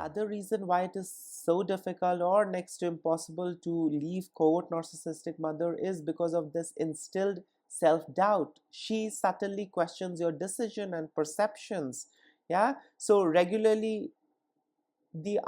other reason why it is so difficult or next to impossible to leave covert narcissistic mother is because of this instilled self-doubt. She subtly questions your decision and perceptions. Yeah, so regularly the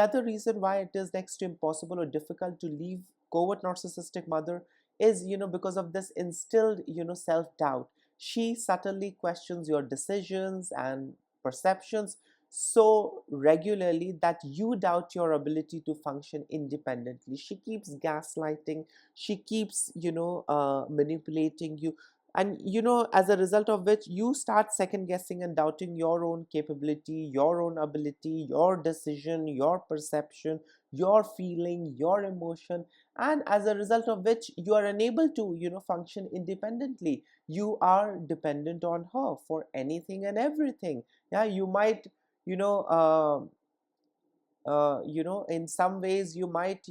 other reason why it is next to impossible or difficult to leave covert narcissistic mother is, because of this instilled, self-doubt. She subtly questions your decisions and perceptions so regularly that you doubt your ability to function independently. She keeps gaslighting, she keeps, manipulating you, and as a result of which you start second guessing and doubting your own capability, your own ability, your decision, your perception, your feeling, your emotion, and as a result of which you are unable to function independently. You are dependent on her for anything and everything. Yeah, you might you know uh, in some ways you might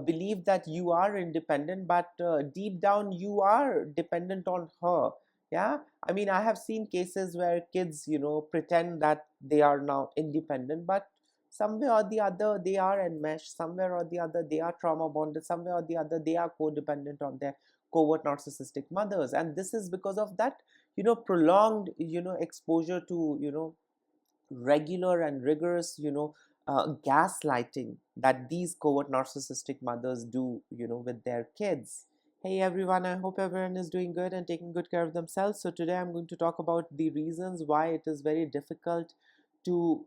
believe that you are independent, but deep down you are dependent on her. Yeah, I mean, I have seen cases where kids pretend that they are now independent, but somewhere or the other they are enmeshed, somewhere or the other they are trauma bonded, somewhere or the other they are codependent on their covert narcissistic mothers. And this is because of that prolonged exposure to regular and rigorous gaslighting that these covert narcissistic mothers do with their kids. Hey everyone, I hope everyone is doing good and taking good care of themselves. So today I'm going to talk about the reasons why it is very difficult to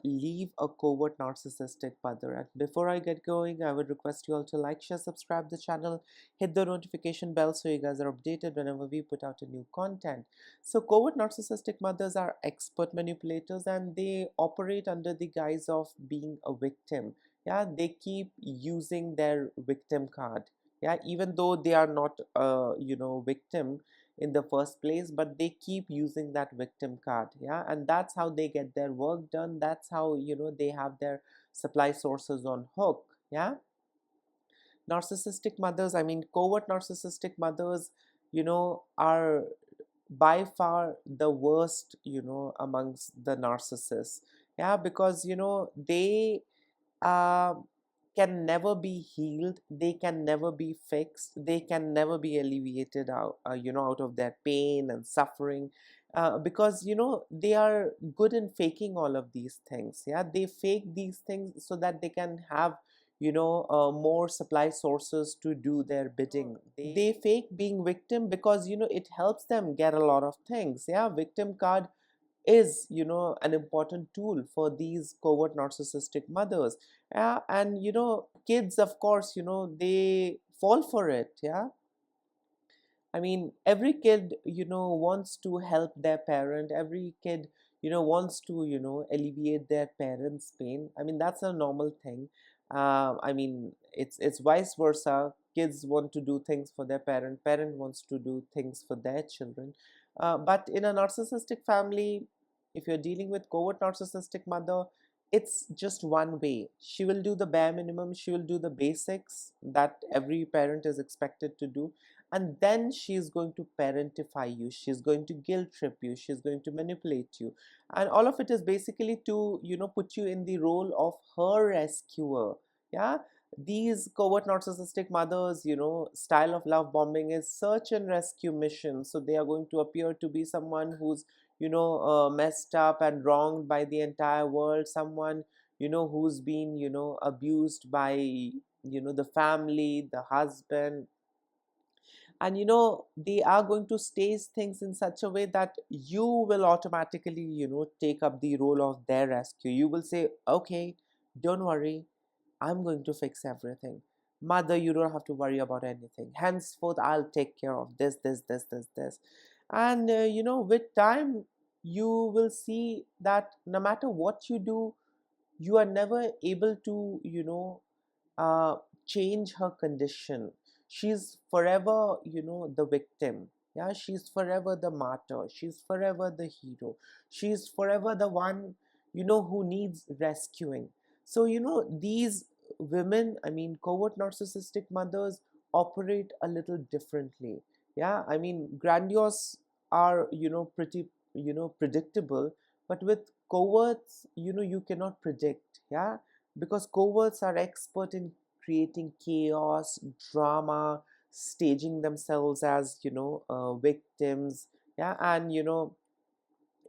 leave a covert narcissistic mother. And before I get going, I would request you all to like, share, subscribe the channel, hit the notification bell so you guys are updated whenever we put out a new content. So covert narcissistic mothers are expert manipulators, and they operate under the guise of being a victim. Yeah, they keep using their victim card. Yeah, even though they are not victim in the first place, but they keep using that victim card. Yeah, and that's how they get their work done. That's how they have their supply sources on hook. Yeah, narcissistic mothers, I mean covert narcissistic mothers, are by far the worst amongst the narcissists. Yeah, because they uh, can never be healed, they can never be fixed, they can never be alleviated out out of their pain and suffering, because they are good in faking all of these things. Yeah, they fake these things so that they can have more supply sources to do their bidding. They fake being victim because it helps them get a lot of things. Yeah, victim card is an important tool for these covert narcissistic mothers. And kids, of course, they fall for it. Yeah, I mean, every kid wants to help their parent. Every kid wants to alleviate their parents pain. I mean, that's a normal thing. I mean, it's vice versa. Kids want to do things for their parent, parent wants to do things for their children. But in a narcissistic family, if you're dealing with covert narcissistic mother, it's just one way. She will do the bare minimum, she will do the basics that every parent is expected to do, and then she's going to parentify you, she's going to guilt trip you, she's going to manipulate you, and all of it is basically to put you in the role of her rescuer. Yeah, these covert narcissistic mothers style of love bombing is search and rescue mission. So they are going to appear to be someone who's messed up and wronged by the entire world, someone who's been abused by the family, the husband, and they are going to stage things in such a way that you will automatically take up the role of their rescue. You will say, okay, don't worry, I'm going to fix everything. Mother, you don't have to worry about anything. Henceforth, I'll take care of this. And with time, you will see that no matter what you do, you are never able to uh, change her condition. She's forever the victim. Yeah, she's forever the martyr, she's forever the hero, she's forever the one who needs rescuing. So these women, I mean covert narcissistic mothers, operate a little differently. Yeah, I mean grandiose are pretty predictable, But with coverts, you cannot predict. Yeah, because coverts are expert in creating chaos, drama, staging themselves as victims. Yeah, and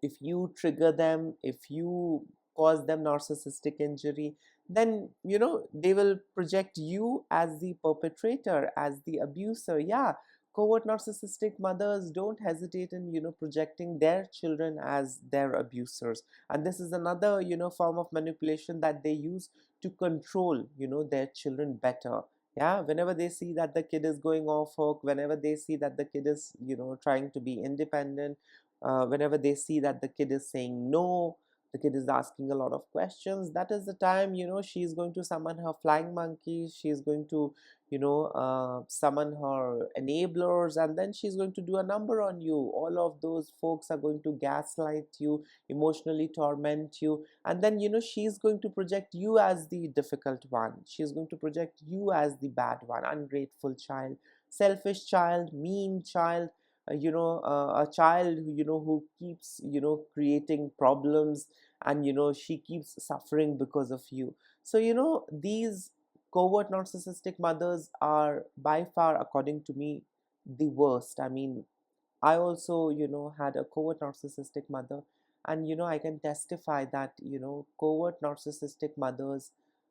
if you trigger them, if you cause them narcissistic injury, then they will project you as the perpetrator, as the abuser. Yeah, covert narcissistic mothers don't hesitate in projecting their children as their abusers. And this is another form of manipulation that they use to control their children better. Yeah, whenever they see that the kid is going off hook, whenever they see that the kid is trying to be independent, whenever they see that the kid is saying no, the kid is asking a lot of questions, that is the time she's going to summon her flying monkey. She's going to summon her enablers, and then she's going to do a number on you. All of those folks are going to gaslight you, emotionally torment you, and then she's going to project you as the difficult one. She's going to project you as the bad one, ungrateful child, selfish child, mean child, a child who who keeps creating problems, and she keeps suffering because of you. So these covert narcissistic mothers are by far, according to me, the worst. I mean, I also had a covert narcissistic mother, and I can testify that covert narcissistic mothers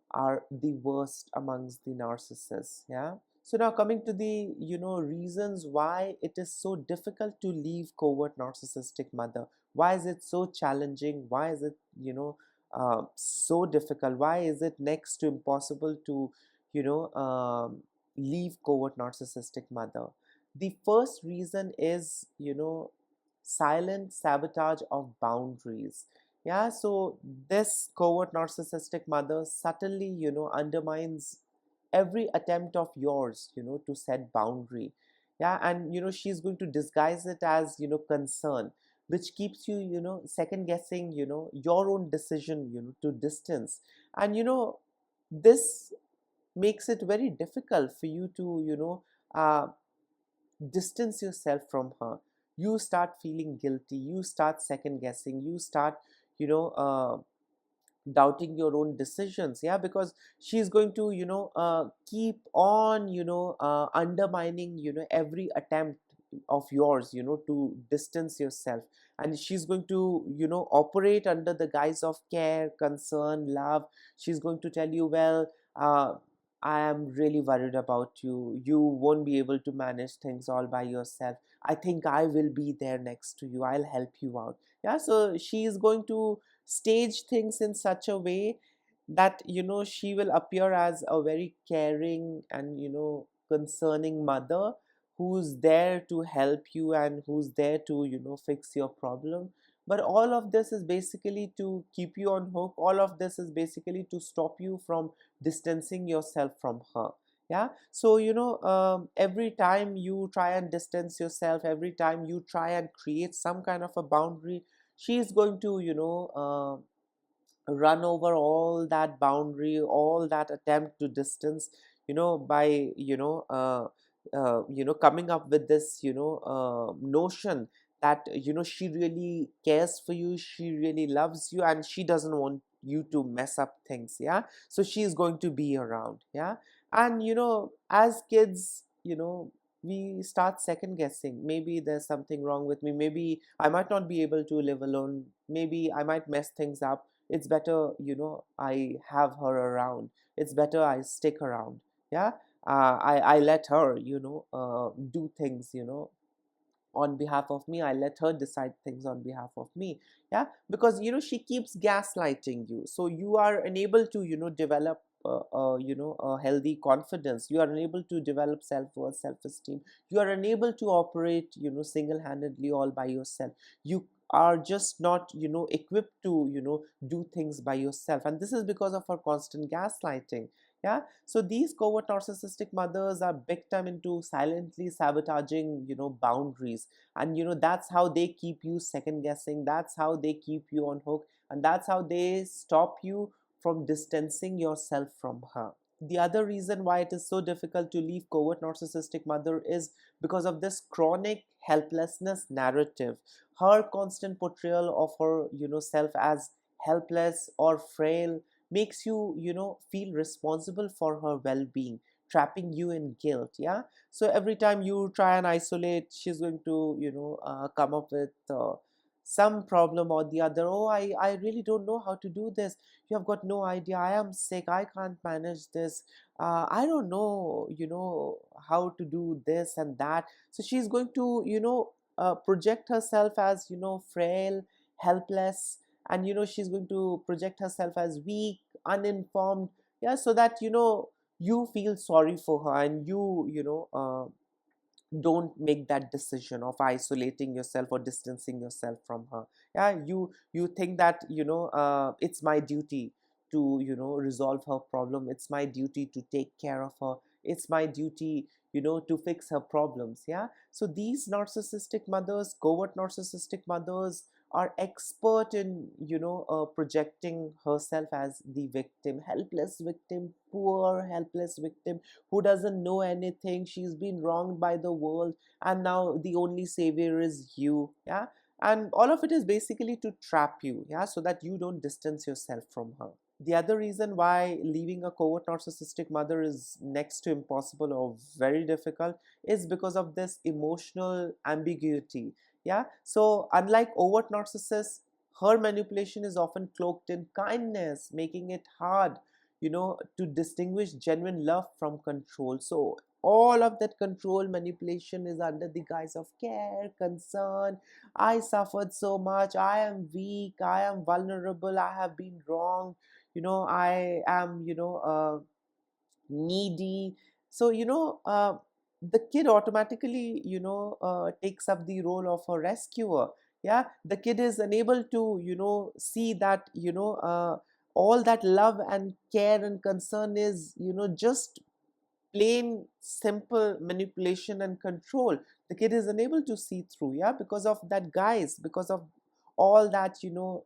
are the worst amongst the narcissists. Yeah. So now coming to the reasons why it is so difficult to leave covert narcissistic mother. Why is it so challenging? Why is it so difficult? Why is it next to impossible to leave covert narcissistic mother? The first reason is silent sabotage of boundaries. Yeah, so this covert narcissistic mother subtly undermines every attempt of yours to set boundary. Yeah, and she's going to disguise it as concern, which keeps you second guessing your own decision to distance. And this makes it very difficult for you to distance yourself from her. You start feeling guilty, you start second guessing, you start you know uh, doubting your own decisions. Yeah, because she's going to keep on undermining every attempt of yours to distance yourself. And she's going to operate under the guise of care, concern, love. She's going to tell you, well, I am really worried about you. You won't be able to manage things all by yourself. I think I will be there next to you. I'll help you out. Yeah, so she is going to stage things in such a way that she will appear as a very caring and concerning mother, who's there to help you and who's there to fix your problem. But all of this is basically to keep you on hook. All of this is basically to stop you from distancing yourself from her. Yeah, so every time you try and distance yourself, every time you try and create some kind of a boundary, she is going to run over all that boundary, all that attempt to distance, by coming up with this notion that she really cares for you, she really loves you, and she doesn't want you to mess up things. Yeah, so she is going to be around. Yeah, and as kids, we start second guessing. Maybe there's something wrong with me. Maybe I might not be able to live alone. Maybe I might mess things up. It's better I have her around. It's better I stick around. Yeah, I let her do things on behalf of me. I let her decide things on behalf of me. Yeah, because she keeps gaslighting you, so you are unable to develop a healthy confidence. You are unable to develop self-worth, self-esteem. You are unable to operate single-handedly all by yourself. You are just not equipped to do things by yourself, and this is because of her constant gaslighting. Yeah, so these covert narcissistic mothers are big time into silently sabotaging boundaries. And that's how they keep you second guessing, that's how they keep you on hook, and that's how they stop you from distancing yourself from her. The other reason why it is so difficult to leave covert narcissistic mother is because of this chronic helplessness narrative. Her constant portrayal of her, self as helpless or frail makes you, feel responsible for her well-being, trapping you in guilt. Yeah. So every time you try and isolate, she's going to, come up with some problem or the other. Oh, I really don't know how to do this. You have got no idea. I am sick. I can't manage this. I don't know, how to do this and that. So she's going to, project herself as, frail, helpless, and, she's going to project herself as weak, uninformed. Yeah, so that, you feel sorry for her, and don't make that decision of isolating yourself or distancing yourself from her. Yeah, you think that, it's my duty to, resolve her problem. It's my duty to take care of her. It's my duty, to fix her problems. Yeah. So these narcissistic mothers, covert narcissistic mothers, are expert in, projecting herself as the victim, helpless victim, poor helpless victim, who doesn't know anything. She's been wronged by the world, and now the only savior is you. Yeah. And all of it is basically to trap you. Yeah, so that you don't distance yourself from her. The other reason why leaving a covert narcissistic mother is next to impossible or very difficult is because of this emotional ambiguity. Yeah, so unlike overt narcissists, her manipulation is often cloaked in kindness, making it hard, to distinguish genuine love from control. So all of that control manipulation is under the guise of care, concern. I suffered so much. I am weak. I am vulnerable. I have been wronged. I am, needy. So, the kid automatically, takes up the role of a rescuer. Yeah, the kid is unable to, see that, all that love and care and concern is, just plain simple manipulation and control. The kid is unable to see through. Yeah, because of that guise, because of all that,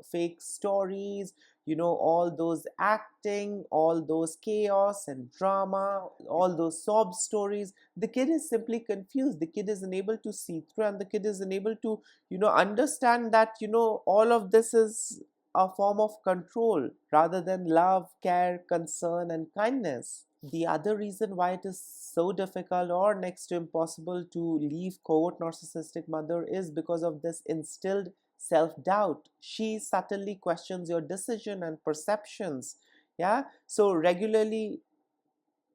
fake stories, all those acting, all those chaos and drama, all those sob stories. The kid is simply confused. The kid is unable to see through, and the kid is unable to, understand that, all of this is a form of control rather than love, care, concern, and kindness. The other reason why it is so difficult or next to impossible to leave covert narcissistic mother is because of this instilled self-doubt. She subtly questions your decision and perceptions. Yeah. So regularly,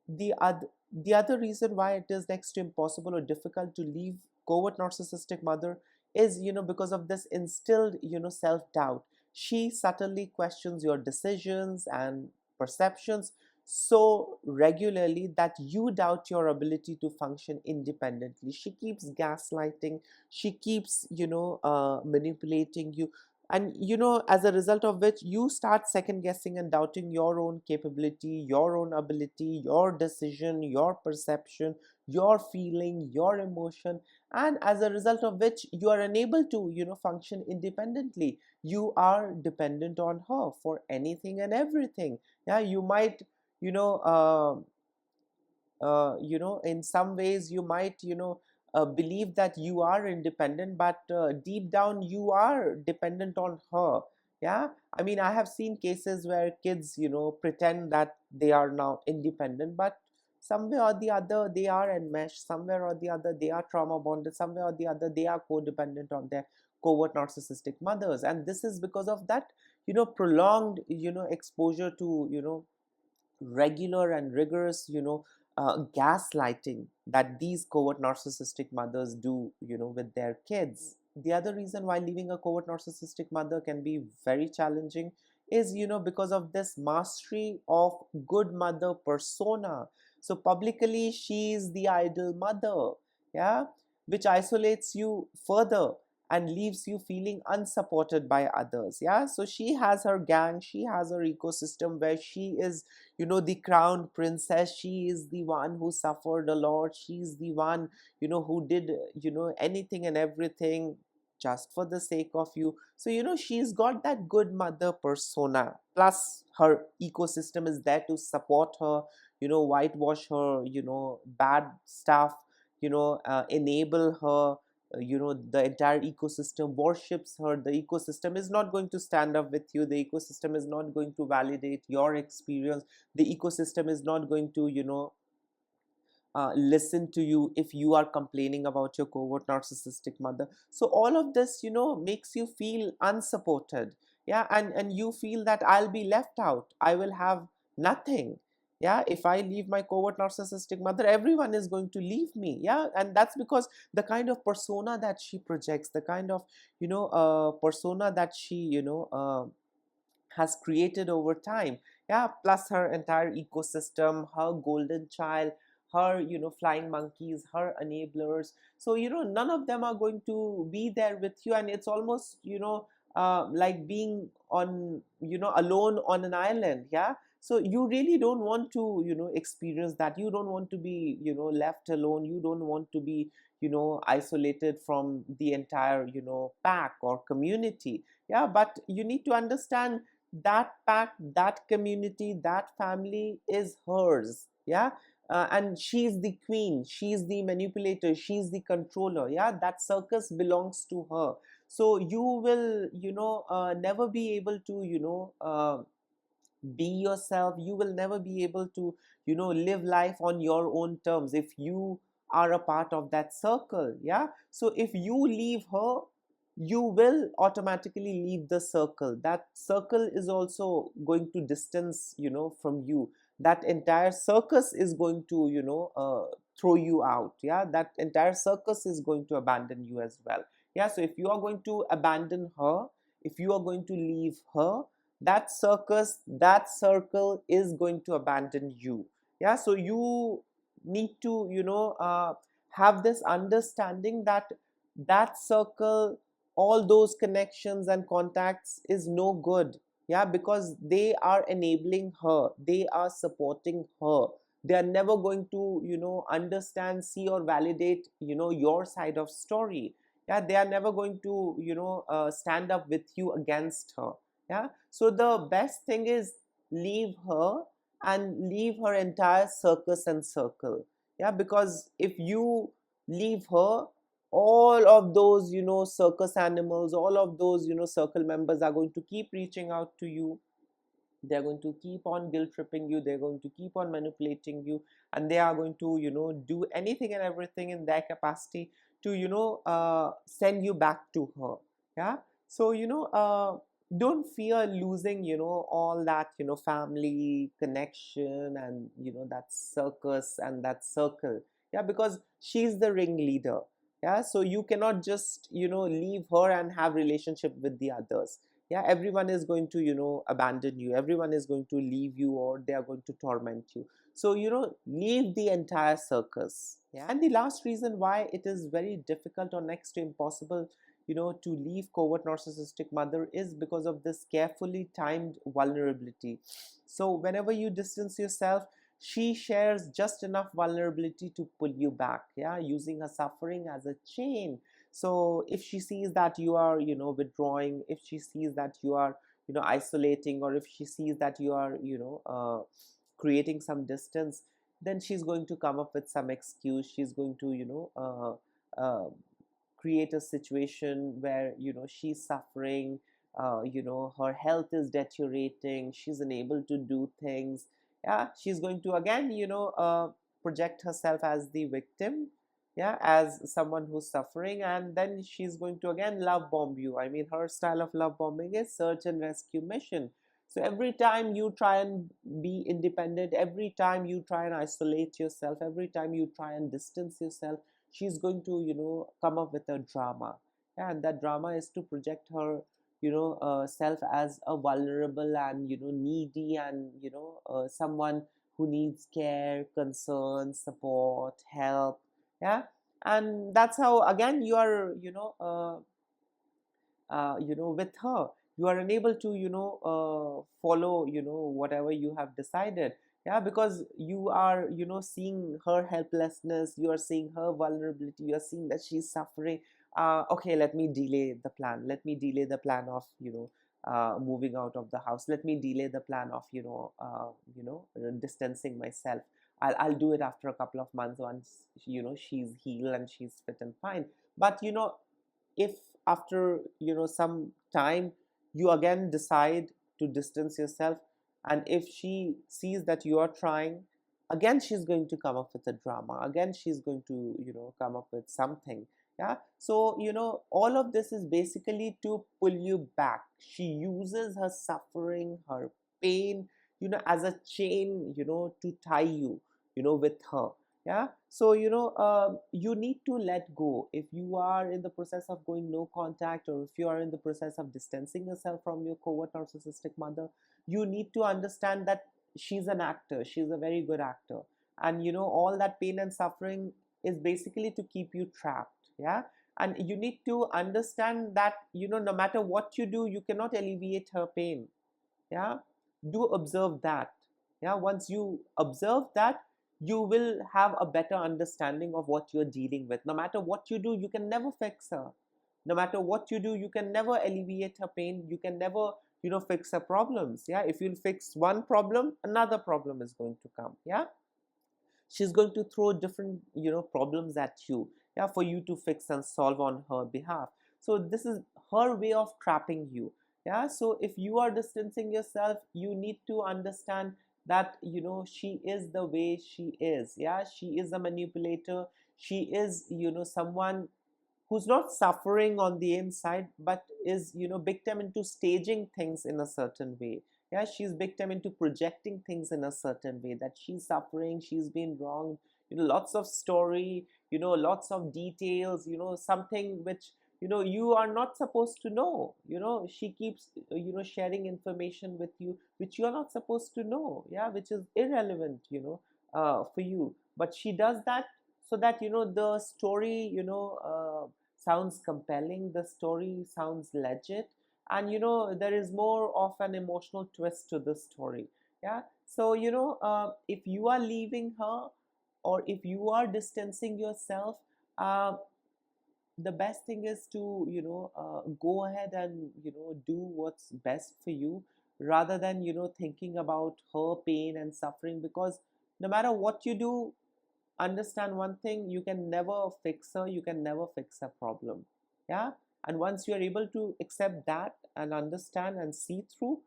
the other reason why it is next to impossible or difficult to leave covert narcissistic mother is, because of this instilled, self-doubt. She subtly questions your decisions and perceptions so regularly that you doubt your ability to function independently. She keeps gaslighting. She keeps, manipulating you, and, as a result of which you start second guessing and doubting your own capability, your own ability, your decision, your perception, your feeling, your emotion. And as a result of which you are unable to, function independently. You are dependent on her for anything and everything. Yeah, you might, you know in some ways you might, believe that you are independent, but deep down you are dependent on her. Yeah, I mean, I have seen cases where kids, pretend that they are now independent, but somewhere or the other they are enmeshed. Somewhere or the other they are trauma bonded. Somewhere or the other they are codependent on their covert narcissistic mothers, and this is because of that, prolonged, exposure to, regular and rigorous, gaslighting that these covert narcissistic mothers do, with their kids. The other reason why leaving a covert narcissistic mother can be very challenging is, because of this mastery of good mother persona. So publicly she is the ideal mother. Yeah, which isolates you further and leaves you feeling unsupported by others. Yeah, so she has her gang, she has her ecosystem where she is, the crown princess. She is the one who suffered a lot. She's the one, who did, anything and everything just for the sake of you. So she's got that good mother persona, plus her ecosystem is there to support her, whitewash her bad stuff, enable her. The entire ecosystem worships her. The ecosystem is not going to stand up with you. The ecosystem is not going to validate your experience. The ecosystem is not going to listen to you if you are complaining about your covert narcissistic mother. So all of this makes you feel unsupported. Yeah, and you feel that I'll be left out, I will have nothing. Yeah, if I leave my covert narcissistic mother, everyone is going to leave me. Yeah, and that's because the kind of persona that she projects, the kind of persona that she has created over time. Yeah, plus her entire ecosystem, her golden child, her flying monkeys, her enablers. So none of them are going to be there with you, and it's almost like being on alone on an island. Yeah, so you really don't want to experience that. You don't want to be left alone. You don't want to be isolated from the entire pack or community. Yeah, but you need to understand that pack, that community, that family is hers. Yeah, and she's the queen, she's the manipulator, she's the controller. Yeah, that circus belongs to her. So you will never be able to be yourself. You will never be able to live life on your own terms if you are a part of that circle. Yeah, so if you leave her, you will automatically leave the circle. That circle is also going to distance from you. That entire circus is going to throw you out. Yeah, that entire circus is going to abandon you as well. Yeah, so if you are going to abandon her, if you are going to leave her, that circus, that circle is going to abandon you. Yeah, so you need to have this understanding that that circle, all those connections and contacts is no good. Yeah, because they are enabling her, they are supporting her. They are never going to understand, see, or validate your side of story. Yeah, they are never going to stand up with you against her. Yeah, so the best thing is leave her, and leave her entire circus and circle. Yeah, because if you leave her, all of those circus animals, all of those circle members are going to keep reaching out to you. They're going to keep on guilt tripping you, they're going to keep on manipulating you, and they are going to do anything and everything in their capacity to send you back to her. Yeah, so don't fear losing all that family connection, and that circus and that circle. Yeah, because she's the ringleader. Yeah, so you cannot just leave her and have relationship with the others. Yeah, everyone is going to abandon you, everyone is going to leave you, or they are going to torment you. So leave the entire circus. Yeah, and the last reason why it is very difficult or next to impossible to leave covert narcissistic mother is because of this carefully timed vulnerability. So whenever you distance yourself, she shares just enough vulnerability to pull you back. Yeah, using her suffering as a chain. So if she sees that you are withdrawing, if she sees that you are isolating, or if she sees that you are creating some distance, then she's going to come up with some excuse. She's going to create a situation where she's suffering, her health is deteriorating, she's unable to do things. Yeah, she's going to again project herself as the victim. Yeah, as someone who's suffering, and then she's going to again love bomb you. I mean, her style of love bombing is search and rescue mission. So every time you try and be independent, every time you try and isolate yourself, every time you try and distance yourself, she's going to come up with a drama. Yeah, and that drama is to project her self as a vulnerable and needy, and someone who needs care, concern, support, help. Yeah, and that's how again you are with her. You are unable to follow whatever you have decided. Yeah, because you are seeing her helplessness, you are seeing her vulnerability, you are seeing that she's suffering. okay, let me delay the plan, let me delay the plan of moving out of the house, let me delay the plan of distancing myself. I'll do it after a couple of months, once she's healed and she's fit and fine. But if after some time you again decide to distance yourself, and if she sees that you are trying, again she's going to come up with a drama, again she's going to come up with something. Yeah, so all of this is basically to pull you back. She uses her suffering, her pain, as a chain, to tie you, with her. Yeah, so you need to let go. If you are in the process of going no contact, or if you are in the process of distancing yourself from your covert narcissistic mother, you need to understand that she's an actor, she's a very good actor, and all that pain and suffering is basically to keep you trapped. Yeah, and you need to understand that no matter what you do, you cannot alleviate her pain. Yeah, do observe that. Yeah, once you observe that, you will have a better understanding of what you're dealing with. No matter what you do, you can never fix her. No matter what you do, you can never alleviate her pain, you can never fix her problems. Yeah, if you'll fix one problem, another problem is going to come. Yeah, she's going to throw different problems at you, yeah, for you to fix and solve on her behalf. So this is her way of trapping you. Yeah, so if you are distancing yourself, you need to understand that she is the way she is. Yeah, she is a manipulator, she is someone who's not suffering on the inside, but is victim into staging things in a certain way. Yeah, she's victim into projecting things in a certain way, that she's suffering, she's been wronged, lots of story, lots of details, something which you are not supposed to know. She keeps sharing information with you which you are not supposed to know. Yeah, which is irrelevant for you, but she does that so that the story sounds compelling, the story sounds legit, and there is more of an emotional twist to the story. Yeah, so if you are leaving her, or if you are distancing yourself, uh, the best thing is to go ahead and do what's best for you, rather than thinking about her pain and suffering. Because no matter what you do, understand one thing: you can never fix her, you can never fix a problem. Yeah, and once you are able to accept that and understand and see through,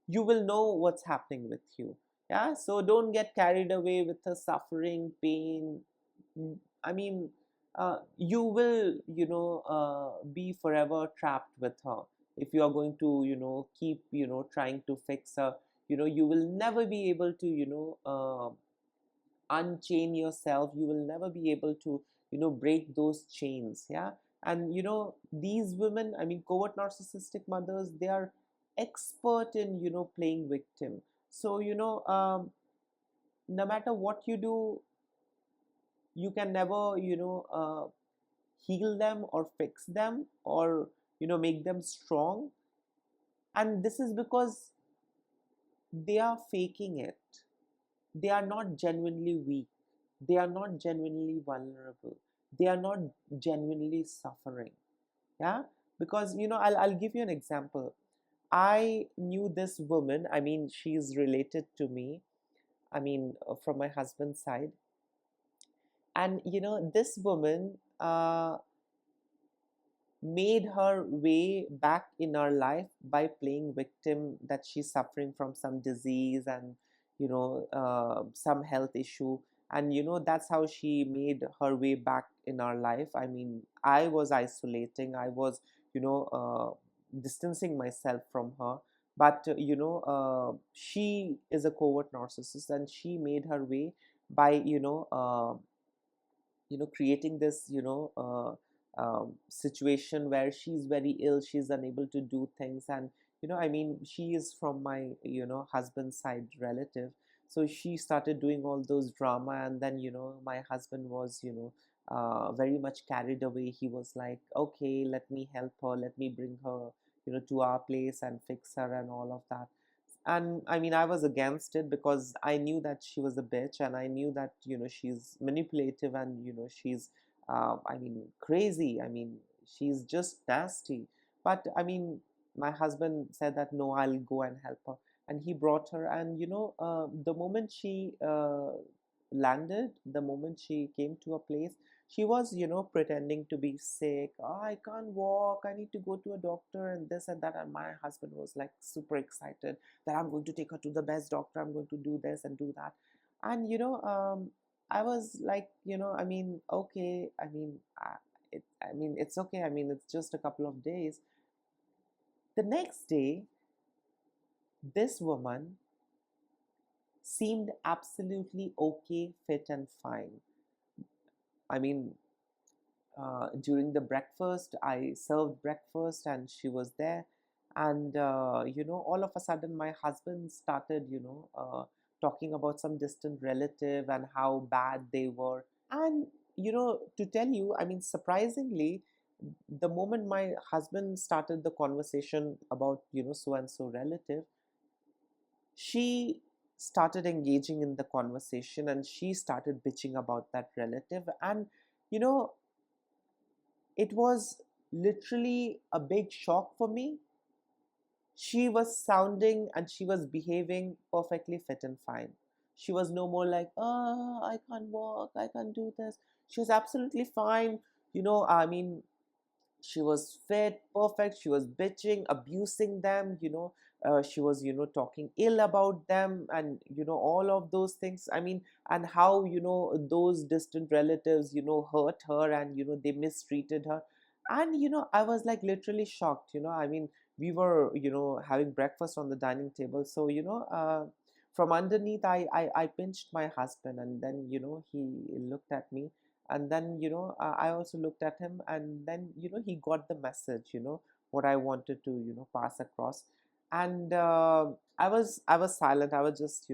you will know what's happening with you. Yeah, so don't get carried away with the suffering, pain. I mean, you will be forever trapped with her if you are going to keep trying to fix her. You will never be able to unchain yourself. You will never be able to break those chains. Yeah, and these women, I mean, covert narcissistic mothers, they are expert in playing victim. So no matter what you do, you can never heal them or fix them, or make them strong. And this is because they are faking it. They are not genuinely weak, they are not genuinely vulnerable, they are not genuinely suffering. Yeah, because I'll give you an example. I knew this woman, I mean, she's related to me, I mean, from my husband's side. And this woman made her way back in our life by playing victim, that she's suffering from some disease and some health issue. And that's how she made her way back in our life. I mean, I was isolating, I was distancing myself from her. But she is a covert narcissist, and she made her way by creating this situation where she's very ill, she's unable to do things. And I mean, she is from my husband's side relative. So she started doing all those drama, and then my husband was very much carried away. He was like, okay, let me help her, let me bring her to our place and fix her and all of that. And I mean, I was against it because I knew that she was a bitch, and I knew that she's manipulative, and she's I mean, crazy. I mean, she's just nasty. But I mean, my husband said that no, I'll go and help her, and he brought her. And the moment she landed, the moment she came to a place, she was pretending to be sick. Oh, I can't walk, I need to go to a doctor, and this and that. And my husband was like super excited that I'm going to take her to the best doctor, I'm going to do this and do that. And I was like, I mean, okay, I mean, I mean, it's okay. I mean, it's just a couple of days. The next day, this woman seemed absolutely okay, fit, and fine. I mean, during the breakfast, I served breakfast and she was there. And, all of a sudden, my husband started, talking about some distant relative and how bad they were. And, to tell you, I mean, surprisingly, the moment my husband started the conversation about, so and so relative, she started engaging in the conversation and she started bitching about that relative. And, you know, it was literally a big shock for me. She was sounding and she was behaving perfectly fit and fine. She was no more like, oh, I can't walk, I can't do this. She was absolutely fine. I mean, she was fit, perfect. She was bitching, abusing them. She was talking ill about them, and all of those things. I mean, and how those distant relatives hurt her, and they mistreated her. And I was like literally shocked. I mean, we were having breakfast on the dining table, so from underneath, I pinched my husband, and then he looked at me. And then I also looked at him, and then he got the message, what I wanted to pass across. And I was silent. I was just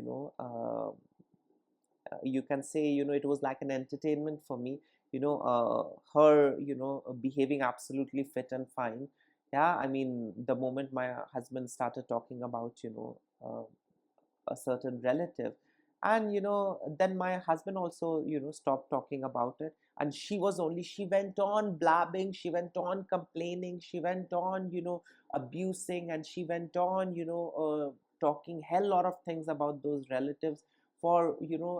you can say it was like an entertainment for me, her behaving absolutely fit and fine. Yeah, I mean, the moment my husband started talking about a certain relative, and then my husband also stopped talking about it. And she went on blabbing, she went on complaining, she went on abusing, and she went on talking hell lot of things about those relatives for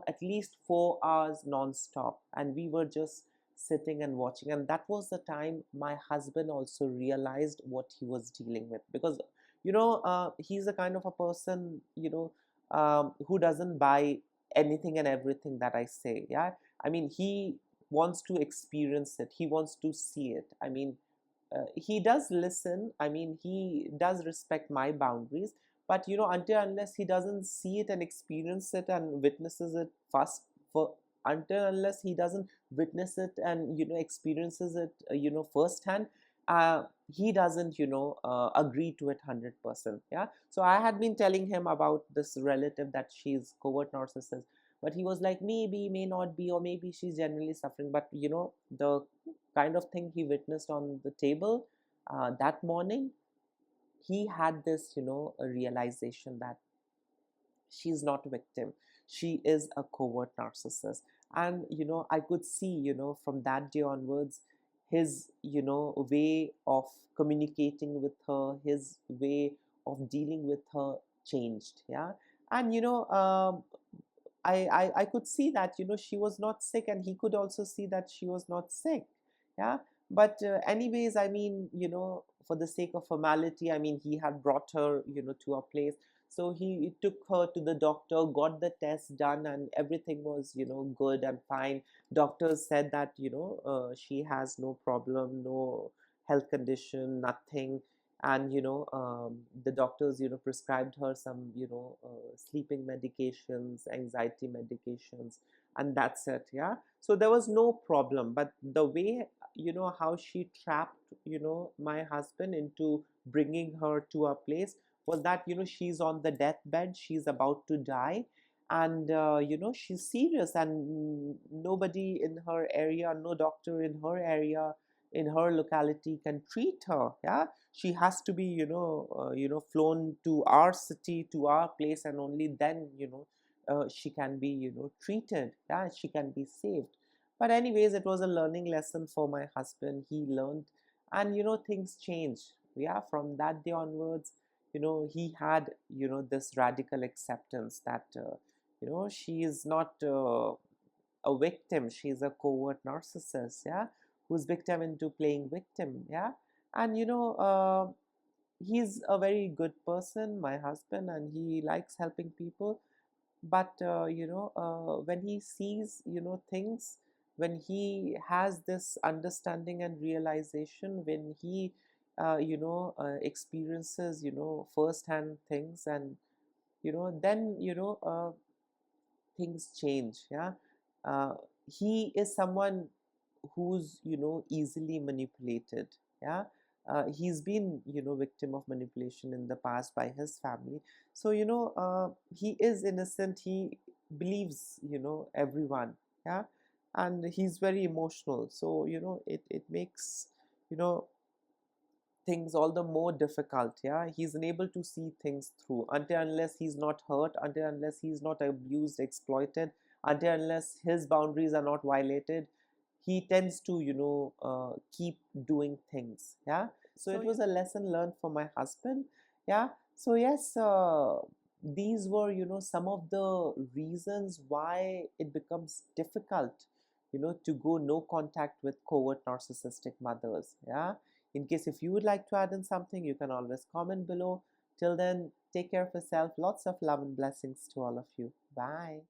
at least 4 hours non-stop. And we were just sitting and watching. And that was the time my husband also realized what he was dealing with, because he's a kind of a person who doesn't buy anything and everything that I say. Yeah, I mean, he wants to experience it, he wants to see it. I mean, he does listen, I mean, he does respect my boundaries. But until unless he doesn't see it and experience it and witnesses it first, for until unless he doesn't witness it and experiences it firsthand, he doesn't agree to it 100%. Yeah, so I had been telling him about this relative that she's covert narcissist, but he was like, maybe, may not be, or maybe she's generally suffering. But the kind of thing he witnessed on the table that morning, he had this a realization that she's not a victim, she is a covert narcissist. And I could see from that day onwards, his way of communicating with her, his way of dealing with her changed. Yeah. And I could see that she was not sick, and he could also see that she was not sick. Yeah. But anyways, I mean, for the sake of formality, I mean, he had brought her to a place. So he took her to the doctor, got the test done, and everything was good and fine. Doctors said that she has no problem, no health condition, nothing. And the doctors prescribed her some sleeping medications, anxiety medications, and that's it. Yeah, so there was no problem. But the way how she trapped my husband into bringing her to a place was that she's on the deathbed, she's about to die. And she's serious, and nobody in her area, no doctor in her area, in her locality can treat her. Yeah, she has to be flown to our city, to our place, and only then she can be treated. Yeah, she can be saved. But anyways, it was a learning lesson for my husband. He learned. And things change. Yeah, from that day onwards, he had this radical acceptance that she is not a victim, she's a covert narcissist, yeah, who's victim into playing victim, yeah. And he's a very good person, my husband, and he likes helping people. But when he sees things, when he has this understanding and realization, when he experiences first-hand things, and then things change, yeah. uh, he is someone who's easily manipulated, yeah. He's been victim of manipulation in the past by his family. So he is innocent, he believes everyone, yeah. And he's very emotional, so it makes you know things all the more difficult, yeah. He's unable to see things through until unless he's not hurt, until unless he's not abused, exploited, until unless his boundaries are not violated. He tends to keep doing things, yeah. So it was a lesson learned for my husband, yeah. So yes, these were some of the reasons why it becomes difficult to go no contact with covert narcissistic mothers, yeah. In case if you would like to add in something, you can always comment below. Till then, take care of yourself. Lots of love and blessings to all of you. Bye.